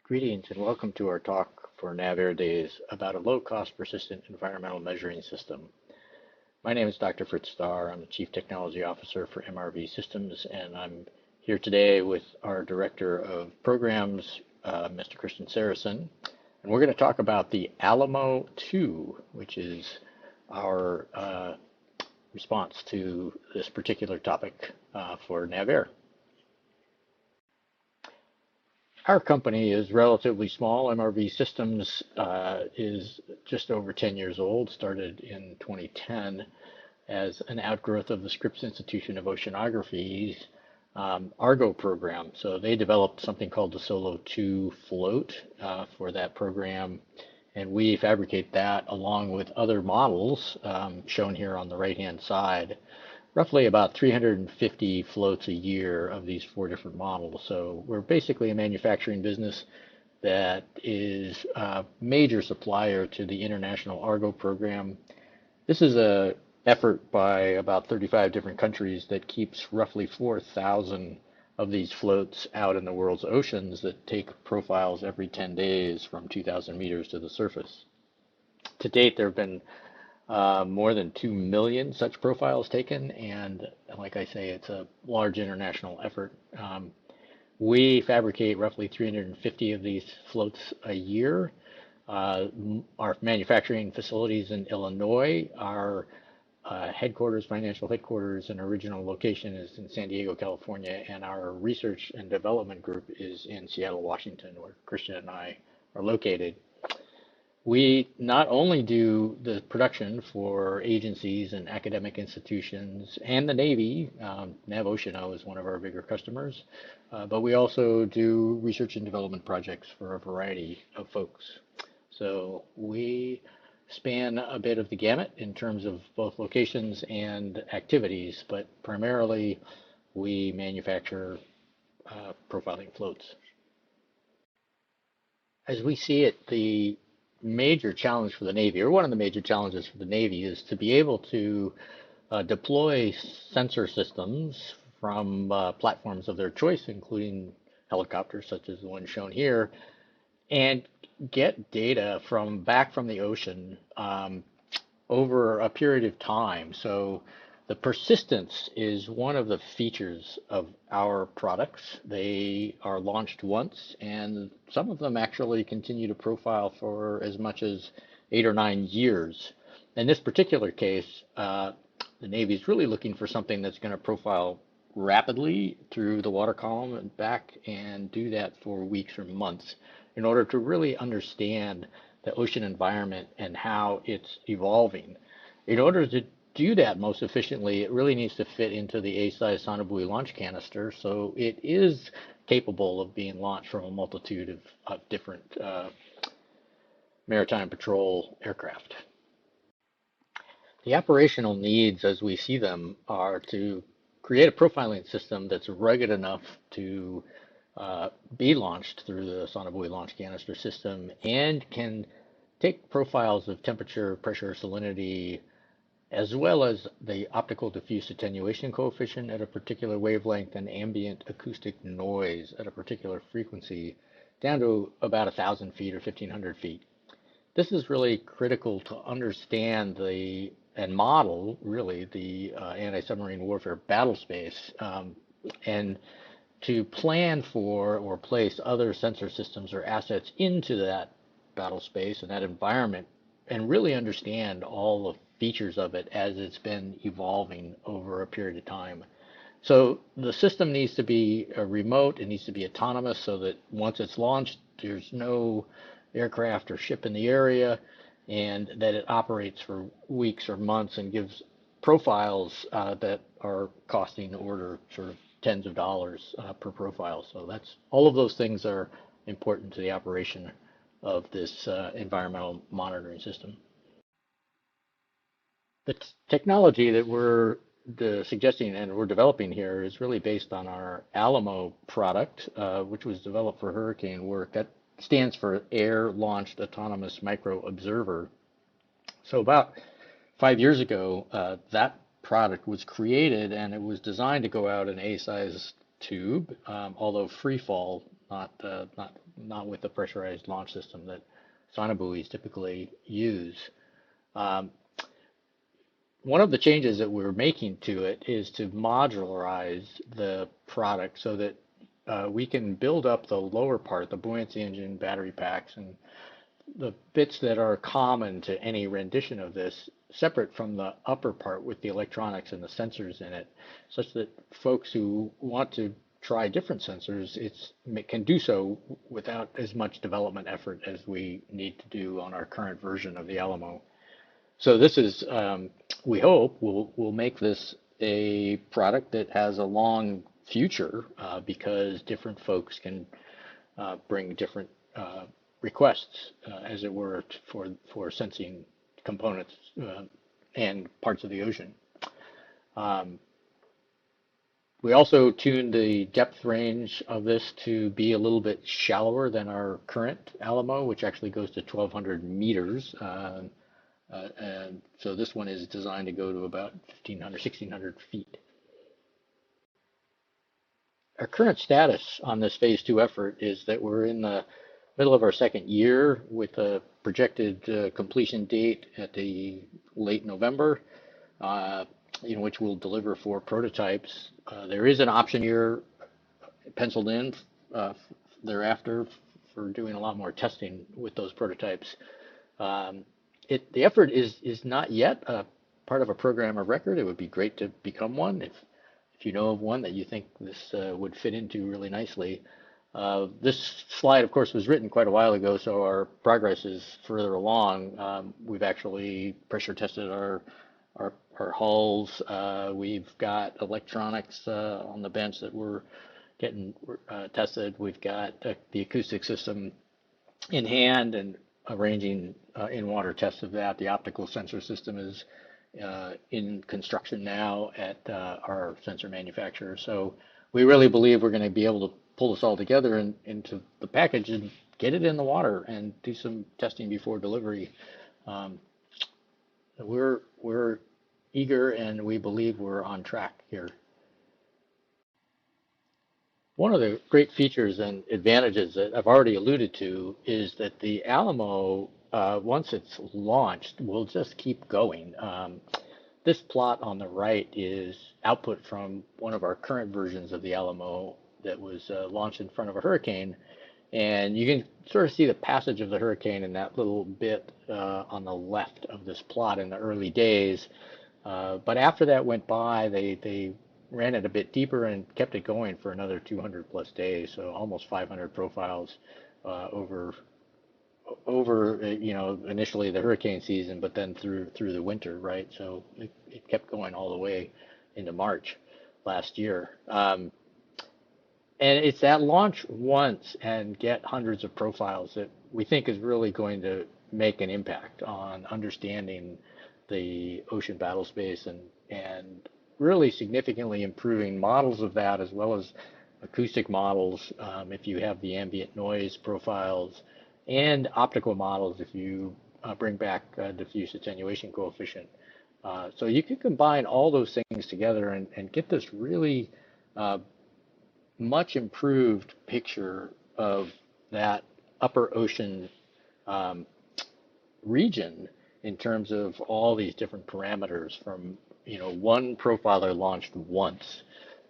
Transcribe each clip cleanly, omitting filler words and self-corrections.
Greetings and welcome to our talk for NavAir Days about a low-cost persistent environmental measuring system. My name is Dr. Fritz Starr. I'm the Chief Technology Officer for MRV Systems, and I'm here today with our Director of Programs, Mr. Christian Saracen. And we're going to talk about the Alamo 2, which is our response to this particular topic for NavAir. Our company is relatively small. MRV Systems is just over 10 years old, started in 2010 as an outgrowth of the Scripps Institution of Oceanography's Argo program. So they developed something called the Solo 2 float for that program, and we fabricate that along with other models shown here on the right-hand side. Roughly about 350 floats a year of these 4 different models. So we're basically a manufacturing business that is a major supplier to the International Argo program. This is an effort by about 35 different countries that keeps roughly 4,000 of these floats out in the world's oceans that take profiles every 10 days from 2,000 meters to the surface. To date, there have been more than 2 million such profiles taken, and like I say, it's a large international effort. We fabricate roughly 350 of these floats a year. Our manufacturing facilities in Illinois, our headquarters, financial headquarters, and original location is in San Diego, California, and our research and development group is in Seattle, Washington, where Christian and I are located. We not only do the production for agencies and academic institutions and the Navy, NavOceano is one of our bigger customers, but we also do research and development projects for a variety of folks. So we span a bit of the gamut in terms of both locations and activities, but primarily we manufacture profiling floats. As we see it, the major challenge for the Navy, or one of the major challenges for the Navy, is to be able to deploy sensor systems from platforms of their choice, including helicopters such as the one shown here, and get data back from the ocean over a period of time. So the persistence is one of the features of our products. They are launched once, and some of them actually continue to profile for as much as 8 or 9 years. In this particular case, the Navy is really looking for something that's going to profile rapidly through the water column and back, and do that for weeks or months in order to really understand the ocean environment and how it's evolving. In order to do that most efficiently, it really needs to fit into the A-size sonobuoy launch canister, so it is capable of being launched from a multitude of different maritime patrol aircraft. The operational needs, as we see them, are to create a profiling system that's rugged enough to be launched through the sonobuoy launch canister system and can take profiles of temperature, pressure, salinity, as well as the optical diffuse attenuation coefficient at a particular wavelength and ambient acoustic noise at a particular frequency, down to about 1,000 feet or 1,500 feet. This is really critical to understand and model really the anti-submarine warfare battle space, and to plan for or place other sensor systems or assets into that battle space and that environment, and really understand all the features of it as it's been evolving over a period of time. So the system needs to be remote, it needs to be autonomous, so that once it's launched, there's no aircraft or ship in the area, and that it operates for weeks or months and gives profiles that are costing the order sort of tens of dollars per profile. So that's all of those things are important to the operation of this environmental monitoring system. The technology that we're suggesting and we're developing here is really based on our Alamo product, which was developed for hurricane work. That stands for Air Launched Autonomous Micro Observer. So about 5 years ago, that product was created, and it was designed to go out an A-size tube, although free fall not with the pressurized launch system that sonobuoys typically use. Um, One of the changes that we're making to it is to modularize the product so that we can build up the lower part, the buoyancy engine, battery packs, and the bits that are common to any rendition of this, separate from the upper part with the electronics and the sensors in it, such that folks who want to try different sensors can do so without as much development effort as we need to do on our current version of the Alamo. So this is, we hope, will make this a product that has a long future because different folks can bring different requests, as it were, for sensing components and parts of the ocean. Um, we also tuned the depth range of this to be a little bit shallower than our current Alamo, which actually goes to 1,200 meters. And so this one is designed to go to about 1,500, 1,600 feet. Our current status on this phase two effort is that we're in the middle of our second year with a projected completion date at the late November, in which we'll deliver 4 prototypes. There is an option year penciled in thereafter for doing a lot more testing with those prototypes. Um, the effort is not yet a part of a program of record. It would be great to become one if you know of one that you think this would fit into really nicely. This slide, of course, was written quite a while ago, so our progress is further along. We've actually pressure tested our hulls. We've got electronics on the bench that we're getting tested. We've got the acoustic system in hand and arranging in-water tests of that. The optical sensor system is in construction now at our sensor manufacturer. So we really believe we're going to be able to pull this all together into the package and get it in the water and do some testing before delivery. Um, we're eager and we believe we're on track here. One of the great features and advantages that I've already alluded to is that the Alamo, once it's launched, will just keep going. This plot on the right is output from one of our current versions of the Alamo that was launched in front of a hurricane. And you can sort of see the passage of the hurricane in that little bit on the left of this plot in the early days. But after that went by, they ran it a bit deeper and kept it going for another 200 plus days, so almost 500 profiles over initially the hurricane season, but then through the winter, right? So it kept going all the way into March last year. And it's that launch once and get hundreds of profiles that we think is really going to make an impact on understanding the ocean battle space and really significantly improving models of that as well as acoustic models if you have the ambient noise profiles and optical models if you bring back diffuse attenuation coefficient. So you can combine all those things together and get this really much improved picture of that upper ocean um, region in terms of all these different parameters from one profiler launched once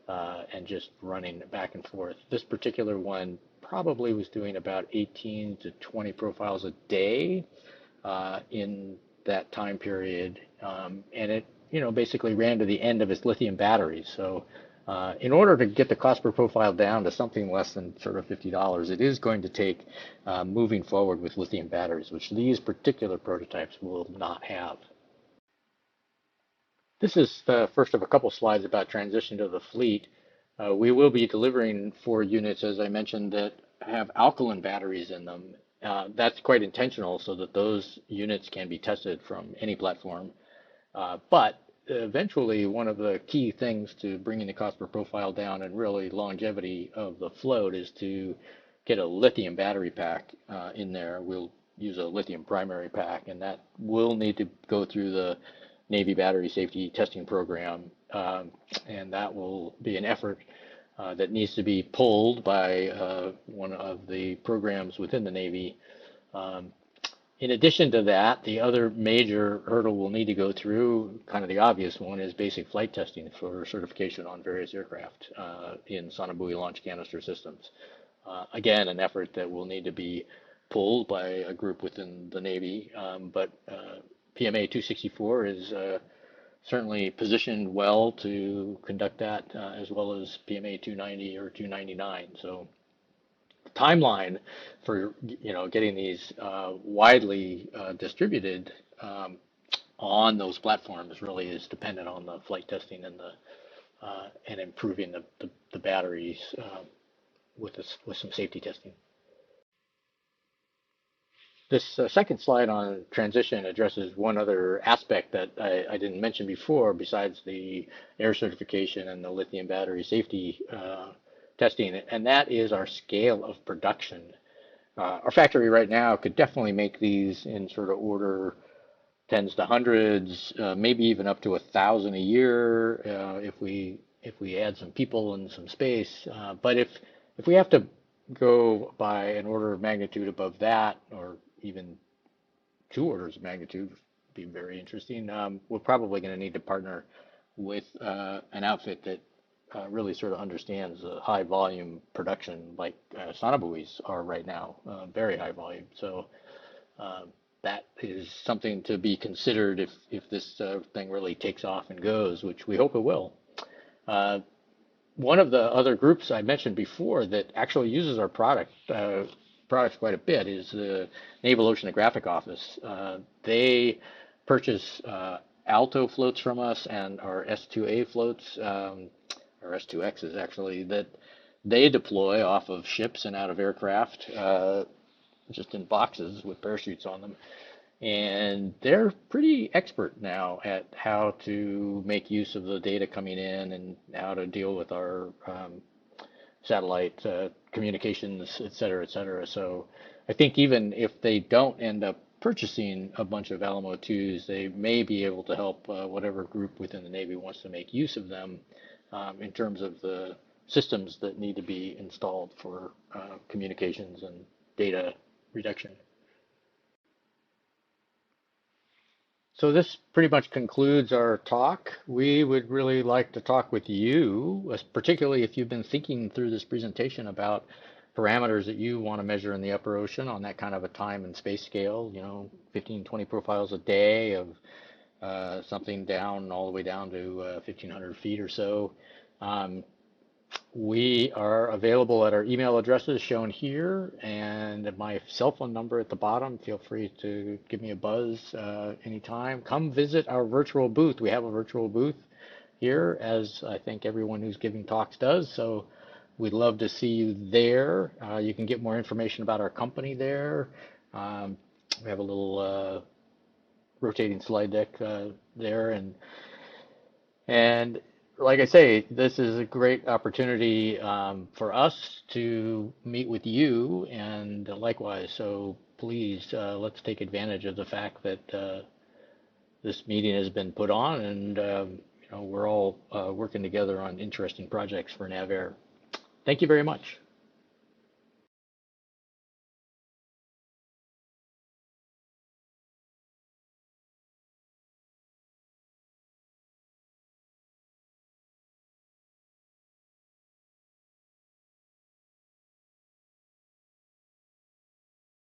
and just running back and forth. This particular one probably was doing about 18 to 20 profiles a day in that time period, and it basically ran to the end of its lithium batteries. So in order to get the cost per profile down to something less than sort of $50, it is going to take moving forward with lithium batteries, which these particular prototypes will not have. This is the first of a couple slides about transition to the fleet. We will be delivering 4 units, as I mentioned, that have alkaline batteries in them. That's quite intentional so that those units can be tested from any platform. But eventually, one of the key things to bringing the cost per profile down and really longevity of the float is to get a lithium battery pack in there. We'll use a lithium primary pack, and that will need to go through the Navy battery safety testing program, and that will be an effort that needs to be pulled by one of the programs within the Navy. Um, in addition to that, the other major hurdle we'll need to go through, kind of the obvious one, is basic flight testing for certification on various aircraft in sonobuoy launch canister systems. Again, an effort that will need to be pulled by a group within the Navy, but PMA 264 is certainly positioned well to conduct that, as well as PMA 290 or 299. So timeline for getting these widely distributed on those platforms really is dependent on the flight testing and the and improving the batteries with some safety testing. This second slide on transition addresses one other aspect that I didn't mention before, besides the air certification and the lithium battery safety testing, and that is our scale of production. Our factory right now could definitely make these in sort of order tens to hundreds, maybe even up to 1,000 a year if we add some people and some space. But if we have to go by an order of magnitude above that, or even 2 orders of magnitude, would be very interesting. We're probably going to need to partner with an outfit that really sort of understands high volume production like sonobuoys are right now, very high volume. So that is something to be considered if this thing really takes off and goes, which we hope it will. One of the other groups I mentioned before that actually uses our products quite a bit is the Naval Oceanographic Office. They purchase Alto floats from us and our S2A floats, or S2Xs actually, that they deploy off of ships and out of aircraft, just in boxes with parachutes on them. And they're pretty expert now at how to make use of the data coming in and how to deal with our satellite communications, et cetera, et cetera. So I think even if they don't end up purchasing a bunch of Alamo 2s, they may be able to help whatever group within the Navy wants to make use of them in terms of the systems that need to be installed for communications and data reduction. So this pretty much concludes our talk. We would really like to talk with you, particularly if you've been thinking through this presentation about parameters that you want to measure in the upper ocean on that kind of a time and space scale, 15, 20 profiles a day of something down all the way down to 1,500 feet or so. We are available at our email addresses shown here and my cell phone number at the bottom. Feel free to give me a buzz anytime. Come visit our virtual booth. We have a virtual booth here, as I think everyone who's giving talks does. So we'd love to see you there. You can get more information about our company there. We have a little rotating slide deck there, and like I say, this is a great opportunity for us to meet with you, and likewise. So please, let's take advantage of the fact that this meeting has been put on, and we're all working together on interesting projects for NavAir. Thank you very much.